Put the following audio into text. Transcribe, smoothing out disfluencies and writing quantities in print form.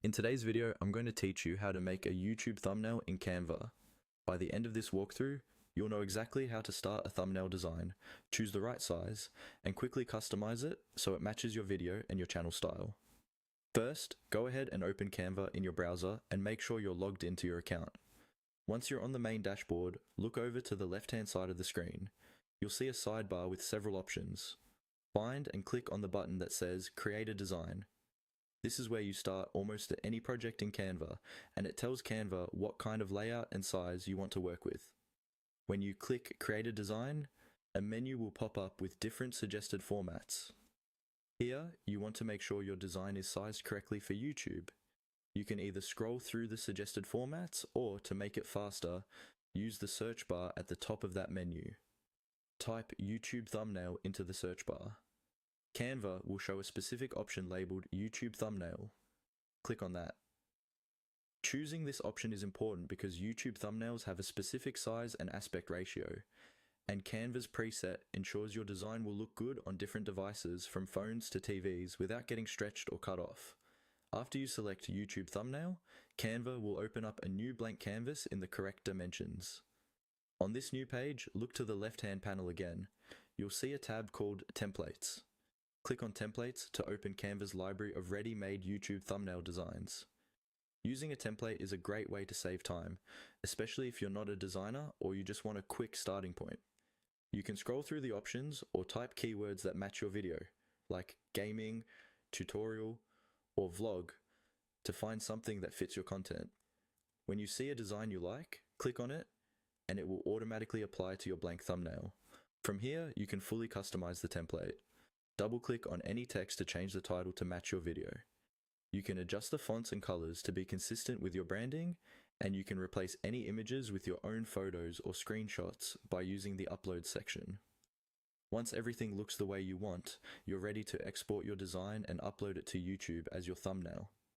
In today's video, I'm going to teach you how to make a YouTube thumbnail in Canva. By the end of this walkthrough, you'll know exactly how to start a thumbnail design, choose the right size, and quickly customize it so it matches your video and your channel style. First, go ahead and open Canva in your browser and make sure you're logged into your account. Once you're on the main dashboard, look over to the left-hand side of the screen. You'll see a sidebar with several options. Find and click on the button that says Create a Design. This is where you start almost any project in Canva, and it tells Canva what kind of layout and size you want to work with. When you click Create a Design, a menu will pop up with different suggested formats. Here, you want to make sure your design is sized correctly for YouTube. You can either scroll through the suggested formats, or to make it faster, use the search bar at the top of that menu. Type YouTube thumbnail into the search bar. Canva will show a specific option labeled YouTube Thumbnail. Click on that. Choosing this option is important because YouTube thumbnails have a specific size and aspect ratio, and Canva's preset ensures your design will look good on different devices from phones to TVs without getting stretched or cut off. After you select YouTube Thumbnail, Canva will open up a new blank canvas in the correct dimensions. On this new page, look to the left-hand panel again. You'll see a tab called Templates. Click on Templates to open Canva's library of ready-made YouTube thumbnail designs. Using a template is a great way to save time, especially if you're not a designer or you just want a quick starting point. You can scroll through the options or type keywords that match your video, like gaming, tutorial, or vlog, to find something that fits your content. When you see a design you like, click on it, and it will automatically apply to your blank thumbnail. From here, you can fully customize the template. Double-click on any text to change the title to match your video. You can adjust the fonts and colors to be consistent with your branding, and you can replace any images with your own photos or screenshots by using the Upload section. Once everything looks the way you want, you're ready to export your design and upload it to YouTube as your thumbnail.